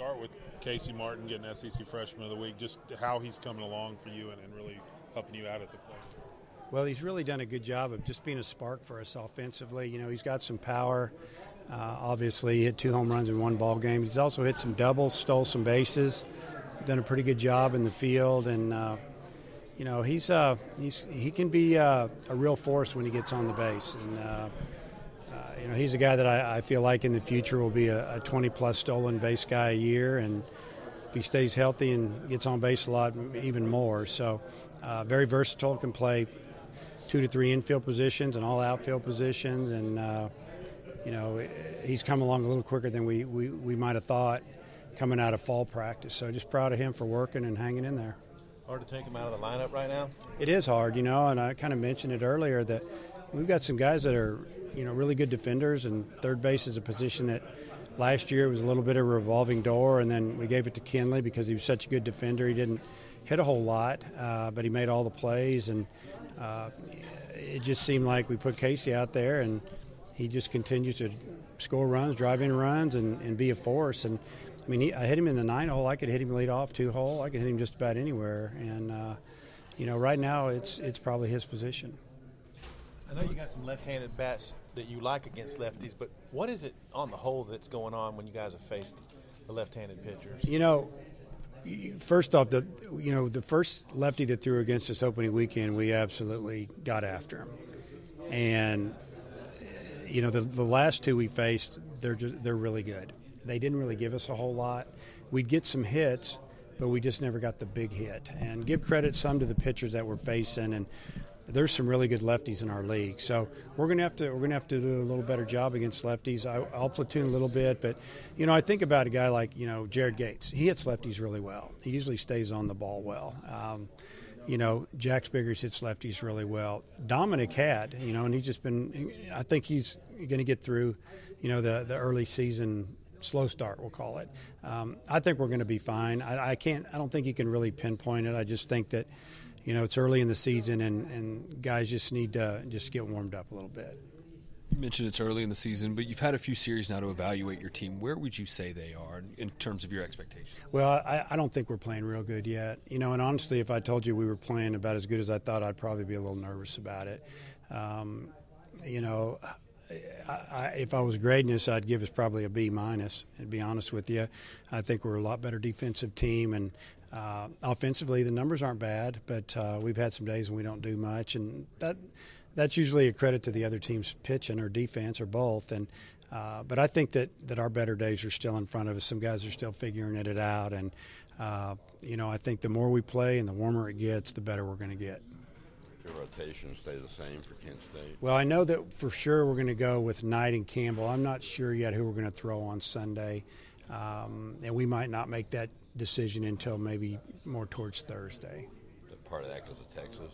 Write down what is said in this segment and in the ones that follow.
start with Casey Martin getting SEC Freshman of the Week, just how he's coming along for you and really helping you out at the plate. Well, he's really done a good job of just being a spark for us offensively. You know, he's got some power. Obviously, he hit 2 home runs in 1 ball game. He's also hit some doubles, stole some bases, done a pretty good job in the field, and you know, he can be a real force when he gets on the base. And you know, he's a guy that I feel like in the future will be a 20-plus stolen base guy a year, and if he stays healthy and gets on base a lot, even more. So very versatile, can play 2 to 3 infield positions and all outfield positions, and you know, he's come along a little quicker than we might have thought coming out of fall practice. So just proud of him for working and hanging in there. Hard to take him out of the lineup right now? It is hard, you know, and I kind of mentioned it earlier that we've got some guys that are, you know, really good defenders, and third base is a position that last year was a little bit of a revolving door, and then we gave it to Kenley because he was such a good defender. He didn't hit a whole lot, but he made all the plays, and it just seemed like we put Casey out there, and he just continues to score runs, drive in runs, and be a force. And I mean, I hit him in the 9 hole. I could hit him lead off 2 hole. I could hit him just about anywhere. And you know, right now it's probably his position. I know you got some left-handed bats that you like against lefties, but what is it on the whole that's going on when you guys have faced the left-handed pitchers? You know, first off, the first lefty that threw against us opening weekend, we absolutely got after him. And you know, the last 2 we faced, they're really good. They didn't really give us a whole lot. We'd get some hits, but we just never got the big hit. And give credit some to the pitchers that we're facing, and there's some really good lefties in our league. So we're gonna have to do a little better job against lefties. I'll platoon a little bit, but you know, I think about a guy like, you know, Jared Gates. He hits lefties really well. He usually stays on the ball well. You know, Jack Spiggers hits lefties really well. Dominic had, you know, and he's just been. I think he's going to get through, you know, the early season slow start, we'll call it. I think we're going to be fine. I don't think you can really pinpoint it. I just think that, you know, it's early in the season, and guys just need to just get warmed up a little bit. You mentioned it's early in the season, but you've had a few series now to evaluate your team. Where would you say they are in terms of your expectations? Well, I don't think we're playing real good yet. You know, and honestly, if I told you we were playing about as good as I thought, I'd probably be a little nervous about it. You know, if I was grading us, I'd give us probably a B-, to be honest with you. I think we're a lot better defensive team, and offensively the numbers aren't bad, but we've had some days when we don't do much, and that's usually a credit to the other team's pitching or defense or both. And but I think that our better days are still in front of us. Some guys are still figuring it out, and you know, I think the more we play and the warmer it gets, the better we're going to get. Your rotation stay the same for Kent State? Well, I know that for sure we're going to go with Knight and Campbell. I'm not sure yet who we're going to throw on Sunday, and we might not make that decision until maybe more towards Thursday. Is that part of that because of Texas?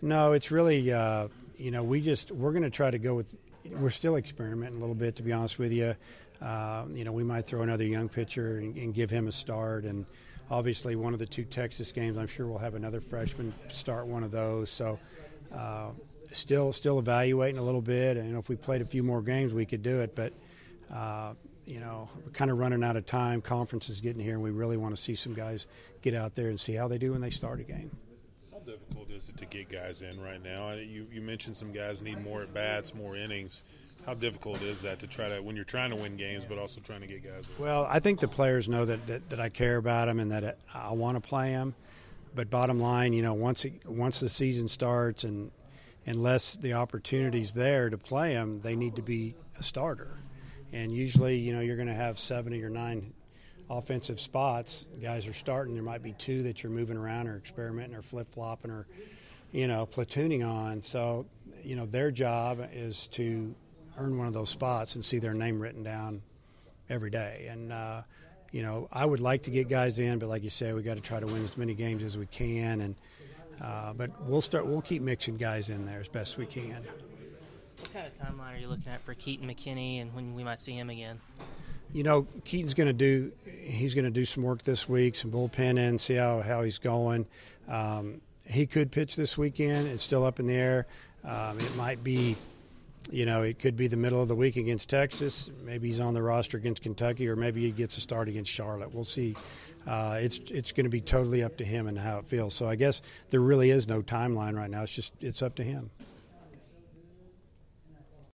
No, it's really, you know, we're going to try to go with – we're still experimenting a little bit, to be honest with you. You know, we might throw another young pitcher and give him a start. And obviously one of the 2 Texas games, I'm sure we'll have another freshman start one of those. So still evaluating a little bit. And, you know, if we played a few more games, we could do it. But, you know, we're kind of running out of time. Conference is getting here, and we really want to see some guys get out there and see how they do when they start a game. How difficult is it to get guys in right now? You mentioned some guys need more at-bats, more innings. How difficult is that to try to, when you're trying to win games, but also trying to get guys in? Well, I think the players know that I care about them and that I want to play them. But bottom line, you know, once the season starts and unless the opportunity's there to play them, they need to be a starter. And usually, you know, you're going to have 7 or 9 offensive spots. Guys are starting. There might be 2 that you're moving around or experimenting or flip-flopping or, you know, platooning on. So, you know, their job is to earn one of those spots and see their name written down every day. And, you know, I would like to get guys in, but like you say, we got to try to win as many games as we can. And but we'll keep mixing guys in there as best we can. What kind of timeline are you looking at for Keaton McKinney and when we might see him again? You know, Keaton's going to do some work this week, some bullpenning, see how he's going. He could pitch this weekend. It's still up in the air. It might be It could be the middle of the week against Texas. Maybe he's on the roster against Kentucky, or maybe he gets a start against Charlotte. We'll see. It's going to be totally up to him and how it feels. So I guess there really is no timeline right now. It's up to him.